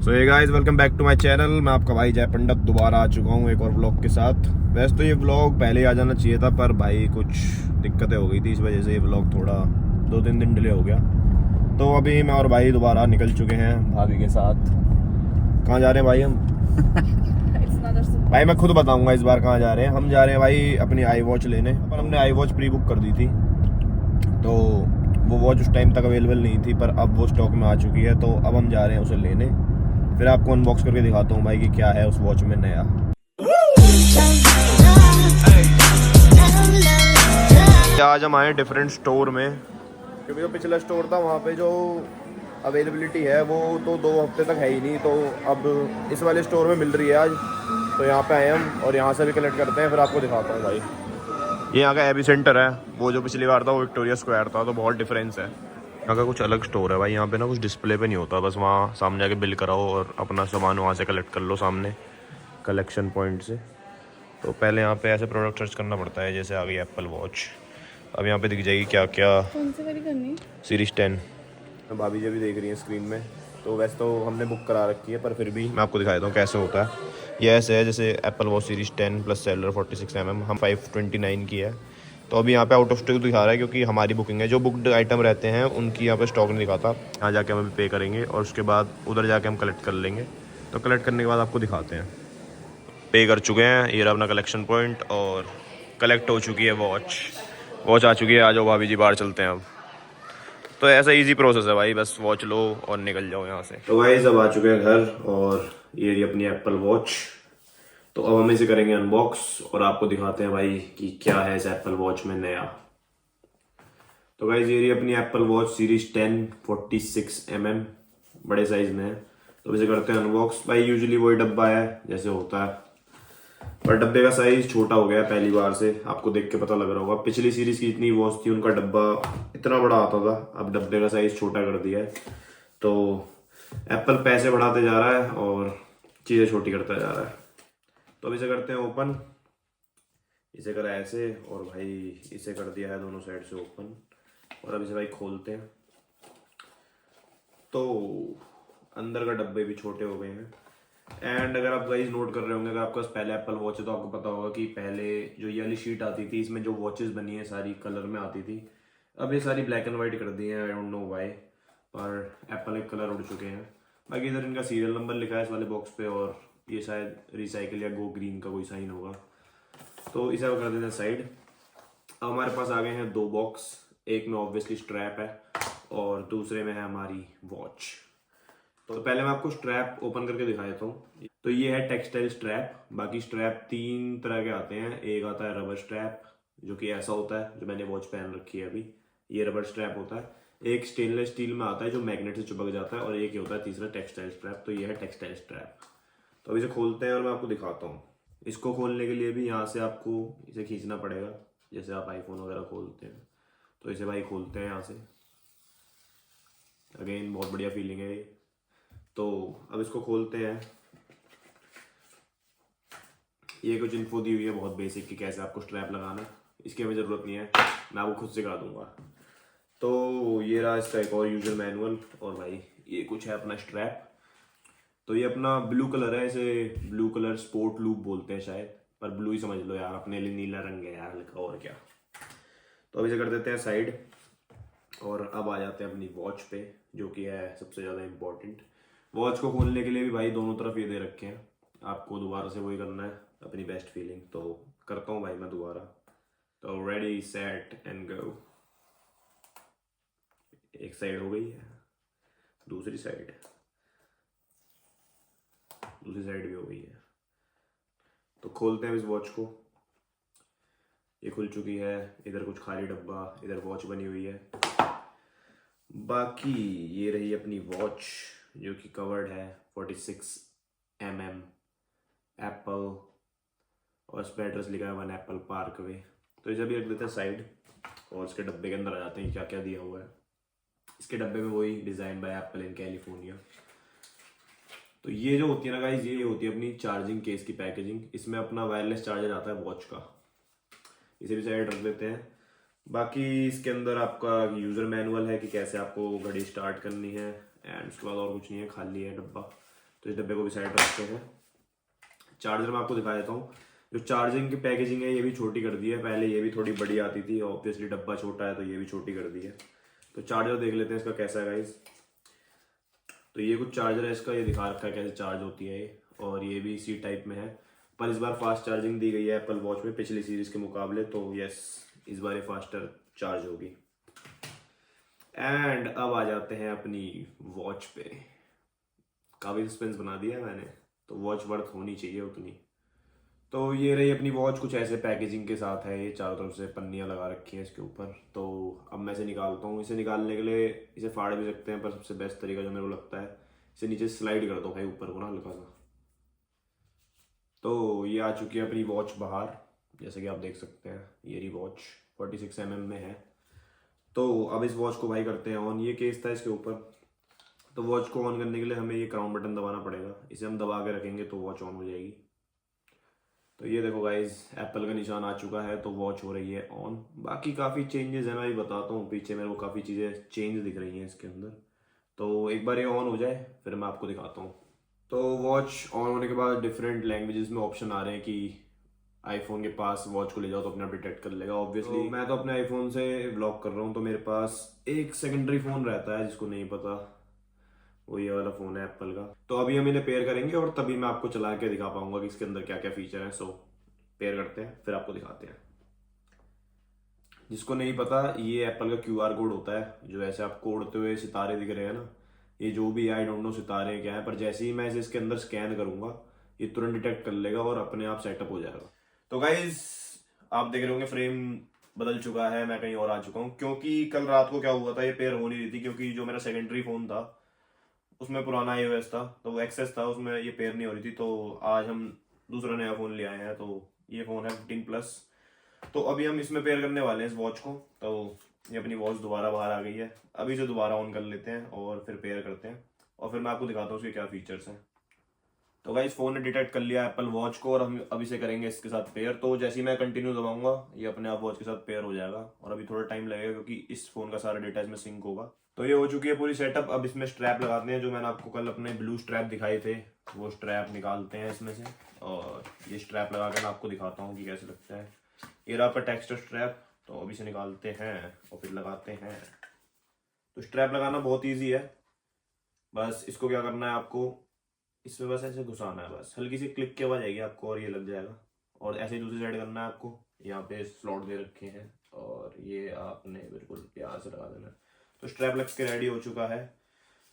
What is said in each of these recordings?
सो ये guys welcome back to my channel. मैं आपका भाई जय पंडित दोबारा आ चुका हूँ एक और व्लॉग के साथ। वैसे तो ये व्लॉग पहले ही आ जाना चाहिए था, पर भाई कुछ दिक्कतें हो गई थी, इस वजह से ये व्लॉग थोड़ा 2-3 दिन डिले हो गया। तो अभी मैं और भाई दोबारा निकल चुके हैं भाभी के साथ। कहाँ जा रहे हैं भाई हम? भाई मैं खुद बताऊंगा इस बार कहाँ जा रहे हैं। हम जा रहे हैं भाई अपनी आई वॉच लेने, पर हमने आई वॉच प्री बुक कर दी थी, तो वो वॉच उस टाइम तक अवेलेबल नहीं थी, पर अब वो स्टॉक में आ चुकी है। तो अब हम जा रहे हैं उसे लेने। फिर आपको अनबॉक्स करके दिखाता हूँ भाई कि क्या है उस वॉच में नया। आज हम आए डिफरेंट स्टोर में, क्योंकि जो पिछला स्टोर था वहाँ पे जो अवेलेबिलिटी है वो तो 2 हफ्ते तक है ही नहीं, तो अब इस वाले स्टोर में मिल रही है आज। तो यहाँ पे आए हम और यहाँ से भी कलेक्ट करते हैं, फिर आपको दिखाता हूँ भाई। ये यहाँ का एबी सेंटर है, वो जो पिछली बार था वो विक्टोरिया स्क्वायर था, तो बहुत डिफरेंस है। यहाँ का कुछ अलग स्टोर है भाई। यहाँ पे ना कुछ डिस्प्ले पे नहीं होता, बस वहाँ सामने आके बिल कराओ और अपना सामान वहाँ से कलेक्ट कर लो सामने कलेक्शन पॉइंट से। तो पहले यहाँ पे ऐसे प्रोडक्ट सर्च करना पड़ता है, जैसे आ गई एप्पल वॉच। अब यहाँ पे दिख जाएगी क्या क्या। कौन सी वाली करनी? सीरीज 10 तो भाभी जी भी देख रही हैं स्क्रीन में। तो वैसे तो हमने बुक करा रखी है, पर फिर भी मैं आपको दिखा देता हूँ कैसे होता है। ये ऐसे है जैसे Apple watch series 10 plus seller 46mm, हम 529 की है। तो अभी यहाँ पे आउट ऑफ स्टॉक दिखा रहा है, क्योंकि हमारी बुकिंग है। जो बुकड आइटम रहते हैं उनकी यहाँ पे स्टॉक नहीं दिखाता। यहाँ जाके हम अभी पे करेंगे और उसके बाद उधर जाके हम कलेक्ट कर लेंगे। तो कलेक्ट करने के बाद आपको दिखाते हैं। पे कर चुके हैं, ये रहा अपना कलेक्शन पॉइंट और कलेक्ट हो चुकी है वॉच आ चुकी है। आ जाओ भाभी जी, बाहर चलते हैं अब। तो ऐसा इजी प्रोसेस है भाई, बस वॉच लो और निकल जाओ यहाँ से। तो भाई सब आ चुके हैं घर और ये रही अपनी एप्पल वॉच। तो अब हम इसे करेंगे अनबॉक्स और आपको दिखाते हैं भाई कि क्या है इस एप्पल वॉच में नया। तो भाई ये रही अपनी एप्पल वॉच सीरीज 10 46mm, बड़े साइज में है। तो इसे करते हैं अनबॉक्स। भाई यूजुअली वही डब्बा है जैसे होता है, पर डब्बे का साइज छोटा हो गया है पहली बार से, आपको देख के पता लग रहा होगा। पिछली सीरीज की इतनी वॉच थी, उनका डब्बा इतना बड़ा आता था, अब डब्बे का साइज छोटा कर दिया है। तो एप्पल पैसे बढ़ाते जा रहा है और चीज़ें छोटी करता जा रहा है। तो अब इसे करते हैं ओपन। इसे करा ऐसे और भाई इसे कर दिया है दोनों साइड से ओपन। और अब इसे भाई खोलते हैं, तो अंदर का डब्बे भी छोटे हो गए हैं। एंड अगर आप गाइस नोट कर रहे होंगे, अगर आपके पास पहले एप्पल वॉच है तो आपको पता होगा कि पहले जो ये वाली शीट आती थी, इसमें जो वॉचेस बनी है सारी कलर में आती थी। अब ये सारी ब्लैक एंड वाइट कर दी है, आई डोंट नो व्हाई, पर एप्पल एक कलर उड़ चुके हैं। बाकी इधर इनका सीरियल नंबर लिखा है इस वाले बॉक्स पे, और ये शायद रिसाइकिल या गो ग्रीन का कोई साइन होगा। तो इसे कर देते हैं साइड। अब हमारे पास आ गए हैं 2 बॉक्स। एक में ऑब्वियसली स्ट्रैप है और दूसरे में है हमारी वॉच। तो पहले मैं आपको स्ट्रैप ओपन करके दिखा देता हूँ। तो ये है टेक्सटाइल स्ट्रैप। बाकी स्ट्रैप 3 तरह के आते हैं। एक आता है रबर स्ट्रैप, जो कि ऐसा होता है, जो मैंने वॉच पहन रखी है अभी, ये रबर स्ट्रैप होता है। एक स्टेनलेस स्टील में आता है जो मैग्नेट से चिपक जाता है, और एक ये होता है तीसरा टेक्सटाइल स्ट्रैप। तो ये है टेक्सटाइल स्ट्रैप। तो अब इसे खोलते हैं और मैं आपको दिखाता हूँ। इसको खोलने के लिए भी यहाँ से आपको इसे खींचना पड़ेगा, जैसे आप आईफोन वगैरह खोलते हैं। तो इसे भाई खोलते हैं यहाँ से। अगेन बहुत बढ़िया फीलिंग है ये। तो अब इसको खोलते हैं। ये कुछ इन्फो दी हुई है बहुत बेसिक कि कैसे आपको स्ट्रैप लगाना है। इसकी हमें ज़रूरत नहीं है, मैं आपको खुद सिखा दूंगा। तो ये रहा इसका एक और यूजर मैनुअल, और भाई ये कुछ है अपना स्ट्रैप। तो ये अपना ब्लू कलर है, इसे ब्लू कलर स्पोर्ट लूप बोलते हैं शायद, पर ब्लू ही समझ लो यार, अपने लिए नीला रंग है यार हल्का, और क्या। तो अब इसे कर देते हैं साइड और अब आ जाते हैं अपनी वॉच पे, जो कि है सबसे ज़्यादा इम्पोर्टेंट। वॉच को खोलने के लिए भी भाई दोनों तरफ ये दे रखे हैं, आपको दोबारा से वही करना है, अपनी बेस्ट फीलिंग। तो करता हूँ भाई मैं दोबारा। तो रेडी सेट एंड गो। एक साइड हो गई है, दूसरी साइड भी हो गई है। तो खोलते हैं इस वॉच को। ये खुल चुकी है। इधर कुछ खाली डब्बा, इधर वॉच बनी हुई है। बाकी ये रही अपनी वॉच, जो कि कवर्ड है 46mm एप्पल, और इस पर एड्रेस लिखा है 1 एप्पल पार्क वे। तो इसे भी रख देते हैं साइड और इसके डब्बे के अंदर आ जाते हैं क्या क्या दिया हुआ है। इसके डब्बे में वही design by apple in California. तो ये जो होती है ना गाइस, ये होती है अपनी चार्जिंग केस की पैकेजिंग। इसमें अपना वायरलेस चार्जर आता है वॉच का, इसे भी साइड रख देते हैं। बाकी इसके अंदर आपका यूज़र मैनुअल है कि कैसे आपको घड़ी स्टार्ट करनी है, एंड उसके बाद और कुछ नहीं है, खाली है डब्बा। तो इस डब्बे को भी साइड रखते हैं। चार्जर मैं आपको दिखा देता हूँ। जो चार्जिंग की पैकेजिंग है ये भी छोटी कर दी है, पहले ये भी थोड़ी बड़ी आती थी, ऑब्वियसली डब्बा छोटा है तो ये भी छोटी कर दी है। तो चार्जर देख लेते हैं इसका कैसा है गाइस। तो ये कुछ चार्जर है इसका, ये दिखा रखा है कैसे चार्ज होती है ये, और ये भी इसी टाइप में है, पर इस बार फास्ट चार्जिंग दी गई है एप्पल वॉच में पिछली सीरीज के मुकाबले, तो यस इस बार ये फास्टर चार्ज होगी। एंड अब आ जाते हैं अपनी वॉच पे। काफ़ी सस्पेंस बना दिया मैंने, तो वॉच वर्थ होनी चाहिए उतनी। तो ये रही अपनी वॉच, कुछ ऐसे पैकेजिंग के साथ है, ये चारों तरफ से पन्नियाँ लगा रखी हैं इसके ऊपर। तो अब मैं इसे निकालता हूँ। इसे निकालने के लिए इसे फाड़ भी सकते हैं, पर सबसे बेस्ट तरीका जो मेरे को लगता है, इसे नीचे स्लाइड कर दो भाई ऊपर को ना हल्का सा। तो ये आ चुकी है अपनी वॉच बाहर, जैसे कि आप देख सकते हैं ये रही वॉच 46 mm में है। तो अब इस वॉच को भाई करते हैं ऑन। ये केस था इसके ऊपर, तो वॉच को ऑन करने के लिए हमें ये क्राउन बटन दबाना पड़ेगा, इसे हम दबा के रखेंगे तो वॉच ऑन हो जाएगी। तो ये देखो गाइज एप्पल का निशान आ चुका है, तो वॉच हो रही है ऑन। बाकी काफ़ी चेंजेस हैं, मैं भी बताता हूँ, पीछे मेरे को काफ़ी चीज़ें चेंज दिख रही हैं इसके अंदर। तो एक बार ये ऑन हो जाए फिर मैं आपको दिखाता हूँ। तो वॉच ऑन होने के बाद डिफरेंट लैंग्वेजेस में ऑप्शन आ रहे हैं कि आईफोन के पास वॉच को ले जाओ तो अपने आप डिटेक्ट कर लेगा। ऑब्वियसली तो मैं तो अपने आईफोन से व्लॉग कर रहा हूँ, तो मेरे पास एक सेकेंडरी फ़ोन रहता है, जिसको नहीं पता वो ये वाला फ़ोन है एप्पल का। तो अभी हम इन्हें पेयर करेंगे और तभी मैं आपको चला के दिखा पाऊंगा कि इसके अंदर क्या क्या फीचर है। सो पेयर करते हैं फिर आपको दिखाते हैं। जिसको नहीं पता, ये एप्पल का QR कोड होता है, जो ऐसे आपको उड़ते हुए सितारे दिख रहे हैं ना, ये जो भी आई डोंट नो सितारे क्या है, पर जैसे ही मैं इसे इसके अंदर स्कैन करूंगा ये तुरंत डिटेक्ट कर लेगा और अपने आप सेटअप हो जाएगा। तो गाइज आप देख रहे होंगे फ्रेम बदल चुका है, मैं कहीं और आ चुका हूँ, क्योंकि कल रात को क्या हुआ था, ये पेयर हो नहीं रही थी, क्योंकि जो मेरा सेकेंडरी फ़ोन था उसमें पुराना iOS था, तो वो एक्सेस था उसमें, ये पेयर नहीं हो रही थी। तो आज हम दूसरा नया फ़ोन ले आए हैं, तो ये फ़ोन है 15+। तो अभी हम इसमें पेयर करने वाले हैं इस वॉच को। तो ये अपनी वॉच दोबारा बाहर आ गई है, अभी इसे दोबारा ऑन कर लेते हैं और फिर पेयर करते हैं, और फिर मैं आपको दिखाता हूँ उसके क्या फीचर्स हैं। तो गाइस फ़ोन ने डिटेक्ट कर लिया एप्पल वॉच को, और हम अब इसे करेंगे इसके साथ पेयर। तो जैसे ही मैं कंटिन्यू दबाऊंगा ये अपने आप वॉच के साथ पेयर हो जाएगा, और अभी थोड़ा टाइम लगेगा क्योंकि इस फ़ोन का सारा डेटा इसमें सिंक होगा। तो ये हो चुकी है पूरी सेटअप। अब इसमें स्ट्रैप लगाते हैं, जो मैंने आपको कल अपने ब्लू स्ट्रैप दिखाए थे वो स्ट्रैप निकालते हैं इसमें से, और ये स्ट्रैप लगा कर मैं आपको दिखाता हूँ कि कैसे लगता है। ये रहा आपका टेक्सचर स्ट्रैप, तो अभी से निकालते हैं और फिर लगाते हैं। तो स्ट्रैप लगाना बहुत ईजी है, बस इसको क्या करना है आपको, इसमें बस ऐसे घुसाना है, बस हल्की सी क्लिक की आवाज आएगी आपको और ये लग जाएगा। और ऐसे ही दूसरी साइड करना है आपको, यहाँ पे स्लॉट दे रखे हैं और ये आपने बिल्कुल प्यार से लगा देना है। तो स्ट्रैप लग के रेडी हो चुका है।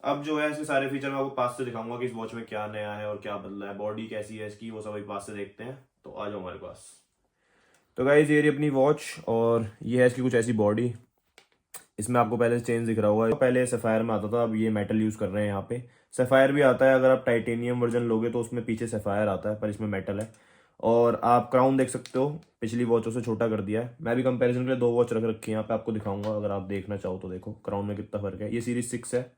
अब जो है इसके सारे फीचर मैं आपको पास से दिखाऊंगा कि इस वॉच में क्या नया है और क्या बदला है, बॉडी कैसी है इसकी, वो सब अभी पास से देखते हैं। तो आ जाओ हमारे पास। तो गाइस ये रही अपनी वॉच, और ये है इसकी कुछ ऐसी बॉडी। इसमें आपको पहले चेंज दिख रहा होगा, पहले सफ़ायर में आता था, अब ये मेटल यूज़ कर रहे हैं यहाँ पे। सफ़ायर भी आता है, अगर आप टाइटेनियम वर्जन लोगे तो उसमें पीछे सफ़ायर आता है, पर इसमें मेटल है। और आप क्राउन देख सकते हो, पिछली वॉचों से छोटा कर दिया है। मैं भी कंपैरिजन के लिए 2 वॉच रख रखी है यहाँ पे, आपको दिखाऊंगा अगर आप देखना चाहो तो। देखो क्राउन में कितना फ़र्क है, ये सीरीज 6 है,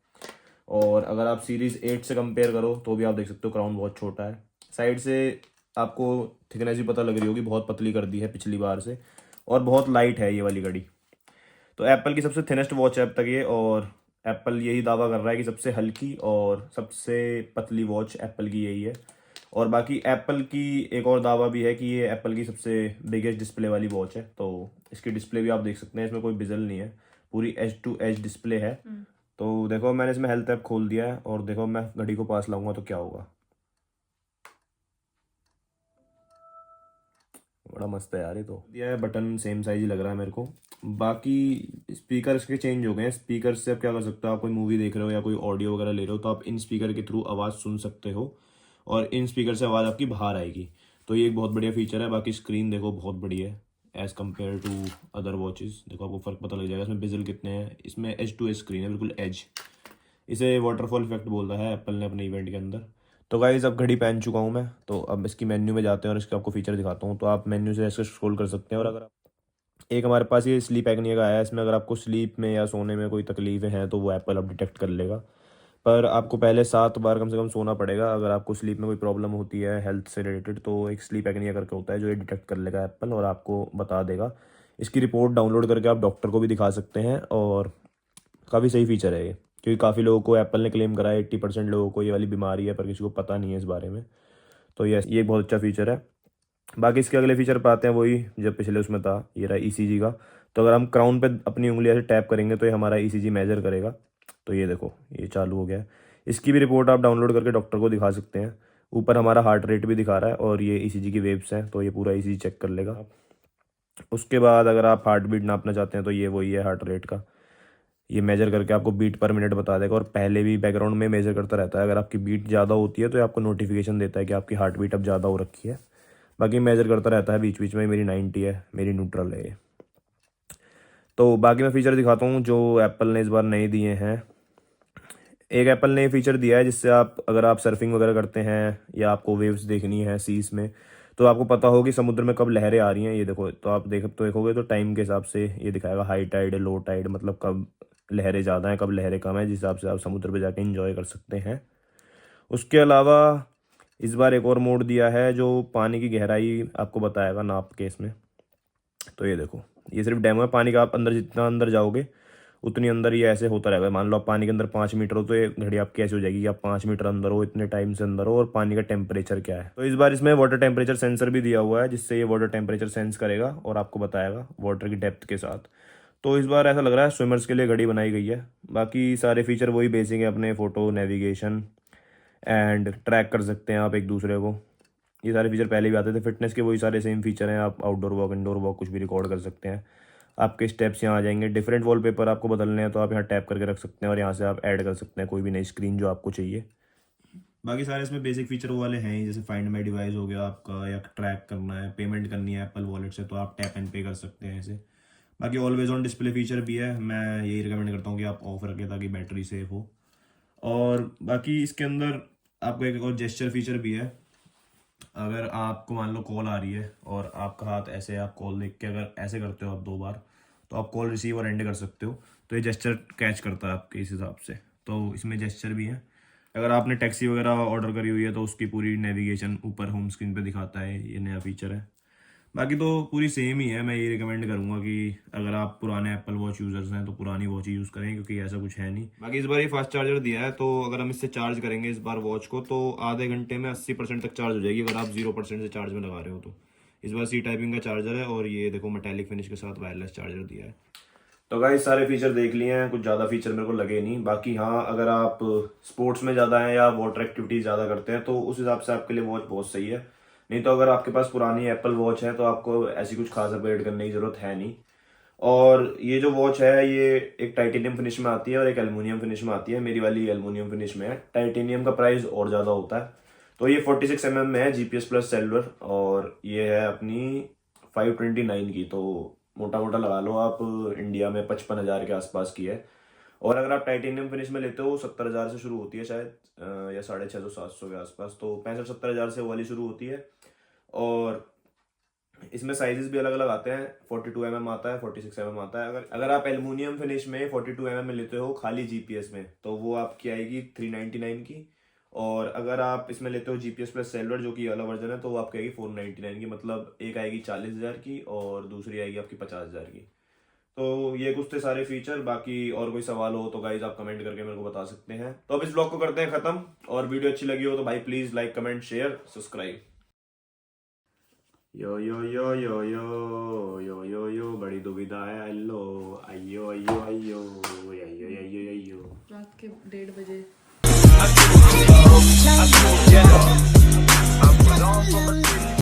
और अगर आप सीरीज 8 से कंपेयर करो तो भी आप देख सकते हो क्राउन बहुत छोटा है। साइड से आपको थिकनेस भी पता लग रही होगी, बहुत पतली कर दी है पिछली बार से, और बहुत लाइट है ये वाली घड़ी। तो एप्पल की सबसे थिनेस्ट वॉच है अब तक ये, और एप्पल यही दावा कर रहा है कि सबसे हल्की और सबसे पतली वॉच एप्पल की यही है। और बाकी एप्पल की एक और दावा भी है कि ये एप्पल की सबसे बिगेस्ट डिस्प्ले वाली वॉच है। तो इसकी डिस्प्ले भी आप देख सकते हैं, इसमें कोई बिजल नहीं है, पूरी एज टू एज डिस्प्ले है। तो देखो मैंने इसमें हेल्थ ऐप खोल दिया है, और देखो मैं घड़ी को पास लाऊंगा तो क्या होगा। बड़ा मस्त है यार ये, तो दिया है बटन सेम साइज ही लग रहा है मेरे को। बाकी स्पीकर इसके चेंज हो गए हैं। स्पीकर से आप क्या कर सकते हो, आप कोई मूवी देख रहे हो या कोई ऑडियो वगैरह ले रहे हो तो आप इन स्पीकर के थ्रू आवाज़ सुन सकते हो, और इन स्पीकर से आवाज़ आपकी बाहर आएगी। तो ये एक बहुत बढ़िया फीचर है। बाकी स्क्रीन देखो बहुत बड़ी है as compare to other watches, देखो आपको फ़र्क पता लग जाएगा। इसमें बेजल कितने हैं, इसमें एज टू एज स्क्रीन है, बिल्कुल एज। इसे वाटरफॉल इफेक्ट बोल रहा है एप्पल ने अपने इवेंट के अंदर। तो गाइज अब घड़ी पहन चुका हूँ मैं, तो अब इसकी मेन्यू में जाते हैं और इसके आपको फीचर दिखाता हूँ। तो आप मेन्यू से ऐसे स्क्रॉल कर सकते हैं, और अगर आप एक हमारे पास ये स्लीप एग्निया का आया है, इसमें अगर आपको स्लीप में या सोने में कोई तकलीफें हैं तो वो एप्पल अब डिटेक्ट कर लेगा। पर आपको पहले 7 बार कम से कम सोना पड़ेगा अगर आपको स्लीप में कोई प्रॉब्लम होती है हेल्थ से रिलेटेड। तो एक स्लीप एग्निया करके होता है जो ये डिटेक्ट कर लेगा एप्पल, और आपको बता देगा। इसकी रिपोर्ट डाउनलोड करके आप डॉक्टर को भी दिखा सकते हैं, और काफ़ी सही फीचर है ये। क्योंकि काफ़ी लोगों को एप्पल ने क्लेम करा है 80% लोगों को ये वाली बीमारी है, पर किसी को पता नहीं है इस बारे में। तो ये एक बहुत अच्छा फीचर है। बाकी इसके अगले फीचर पर आते हैं, वही जब पिछले उसमें था, ये रहा ईसीजी का। तो अगर हम क्राउन पे अपनी उंगली ऐसे टैप करेंगे तो ये हमारा ईसीजी मेजर करेगा। तो ये देखो ये चालू हो गया है। इसकी भी रिपोर्ट आप डाउनलोड करके डॉक्टर को दिखा सकते हैं। ऊपर हमारा हार्ट रेट भी दिखा रहा है और ये ईसीजी की वेव्स हैं, तो ये पूरा ईसीजी चेक कर लेगा। उसके बाद अगर आप हार्ट बीट नापना चाहते हैं तो ये वही है हार्ट रेट का, ये मेजर करके आपको बीट पर मिनट बता देगा। और पहले भी बैकग्राउंड में मेजर करता रहता है, अगर आपकी बीट ज़्यादा होती है तो ये आपको नोटिफिकेशन देता है कि आपकी हार्ट बीट अब ज़्यादा हो रखी है। बाकी मेजर करता रहता है बीच बीच में। मेरी 90 है, मेरी न्यूट्रल है ये। तो बाकी मैं फ़ीचर दिखाता हूँ जो एप्पल ने इस बार नए दिए हैं। एक एप्पल ने फीचर दिया है जिससे आप अगर आप सर्फिंग वगैरह करते हैं या आपको वेव्स देखनी है सीज में, तो आपको पता हो कि समुद्र में कब लहरें आ रही हैं। ये देखो, तो आप देखोगे तो टाइम के हिसाब से ये दिखाएगा हाई टाइड लो टाइड, मतलब कब लहरें ज़्यादा हैं कब लहरें कम हैं, जिस हिसाब से आप समुद्र पे जाके इंजॉय कर सकते हैं। उसके अलावा इस बार एक और मोड दिया है जो पानी की गहराई आपको बताएगा नाप के इसमें। तो ये देखो, ये सिर्फ डेमो है। पानी का आप अंदर जितना अंदर जाओगे उतनी अंदर ये ऐसे होता रहेगा। मान लो आप पानी के अंदर 5 मीटर हो तो ये घड़ी आपकी ऐसे हो जाएगी कि आप 5 मीटर अंदर हो, इतने टाइम से अंदर हो, और पानी का टेम्परेचर क्या है। तो इस बार इसमें वाटर टेम्परेचर सेंसर भी दिया हुआ है जिससे ये वाटर टेम्परेचर सेंस करेगा और आपको बताएगा वाटर की डेप्थ के साथ। तो इस बार ऐसा लग रहा है स्विमर्स के लिए घड़ी बनाई गई है। बाकी सारे फीचर वही बेसिक है अपने, फ़ोटो, नेविगेशन एंड ट्रैक कर सकते हैं आप एक दूसरे को। ये सारे फीचर पहले भी आते थे। फिटनेस के वही सारे सेम फीचर हैं। आप आउटडोर वॉक, इंडोर वॉक कुछ भी रिकॉर्ड कर सकते हैं। आपके स्टेप्स यहाँ आ जाएंगे। डिफरेंट वॉलपेपर आपको बदलने हैं तो आप यहाँ टैप करके रख सकते हैं और यहाँ से आप ऐड कर सकते हैं कोई भी नई स्क्रीन जो आपको चाहिए। बाकी सारे इसमें बेसिक फीचर वो वाले हैं ही, जैसे फाइंड माई डिवाइस हो गया आपका, या ट्रैक करना है, पेमेंट करनी है एप्पल वॉलेट से तो आप टैप एंड पे कर सकते हैं ऐसे। बाकी ऑलवेज ऑन डिस्प्ले फीचर भी है। मैं यही रिकमेंड करता हूँ कि आप ऑफ रखें ताकि बैटरी सेफ हो। और बाकी इसके अंदर आपको एक और जेस्चर फीचर भी है। अगर आपको मान लो कॉल आ रही है और आपका हाथ ऐसे, आप कॉल देख के अगर ऐसे करते हो आप 2 बार, तो आप कॉल रिसीव और एंड कर सकते हो। तो ये जेस्चर कैच करता है आपके इस हिसाब से। तो इसमें जेस्चर भी है। अगर आपने टैक्सी वगैरह ऑर्डर करी हुई है तो उसकी पूरी नेविगेशन ऊपर होम स्क्रीन पे दिखाता है। ये नया फीचर है। बाकी तो पूरी सेम ही है। मैं ये रिकमेंड करूंगा कि अगर आप पुराने एप्पल वॉच यूज़र्स हैं तो पुरानी वॉच ही यूज़ करें, क्योंकि ऐसा कुछ है नहीं। बाकी इस बार ये फास्ट चार्जर दिया है, तो अगर हम इससे चार्ज करेंगे इस बार वॉच को तो आधे घंटे में 80% तक चार्ज हो जाएगी, अगर आप 0% से चार्ज में लगा रहे हो तो। इस बार सी टाइपिंग का चार्जर है और ये देखो मेटेलिक फिनिश के साथ वायरलेस चार्जर दिया है। तो गाइस सारे फीचर देख लिए हैं, कुछ ज़्यादा फीचर मेरे को लगे नहीं। बाकी हाँ, अगर आप स्पोर्ट्स में ज़्यादा हैं या वाटर एक्टिविटीज़ ज़्यादा करते हैं तो उस हिसाब से आपके लिए वॉच बहुत सही है। नहीं तो अगर आपके पास पुरानी एप्पल वॉच है तो आपको ऐसी कुछ खास अपग्रेड करने की ज़रूरत है नहीं। और ये जो वॉच है ये एक टाइटेनियम फिनिश में आती है और एक एल्युमिनियम फिनिश में आती है। मेरी वाली एल्युमिनियम फिनिश में है। टाइटेनियम का प्राइस और ज़्यादा होता है। तो ये 46 mm में है, जीपीएस प्लस सेलुलर, और ये है अपनी 529 की। तो मोटा मोटा लगा लो आप इंडिया में 55,000 के आसपास की है। और अगर आप टाइटेनियम फिनिश में लेते हो 70,000 से शुरू होती है शायद, या 650-700 के आसपास। तो 65-70,000 से वो वाली शुरू होती है। और इसमें साइजेस भी अलग अलग आते हैं। 42 mm आता है, 46 mm आता है। अगर आप एल्युमिनियम फिनिश में 42 mm में लेते हो खाली जीपीएस में तो वो आपकी आएगी 399 की। और अगर आप इसमें लेते हो जीपीएस प्लस सेलुलर जो कि वाला वर्जन है तो वो आपकी आएगी 499 की। मतलब एक आएगी 40,000 की और दूसरी आएगी आपकी 50,000 की। तो ये कुछ थे सारे फीचर। बाकी और कोई सवाल हो तो गाइज आप कमेंट करके मेरे को बता सकते हैं। तो अब इस ब्लॉग को करते हैं खत्म। और वीडियो अच्छी लगी हो तो भाई please like, comment, share, subscribe. Yo yo yo yo yo yo yo yo बड़ी दुविधा है। हेलो अयो अयो अयो अयो अयो अयो। रात के 1:30 बजे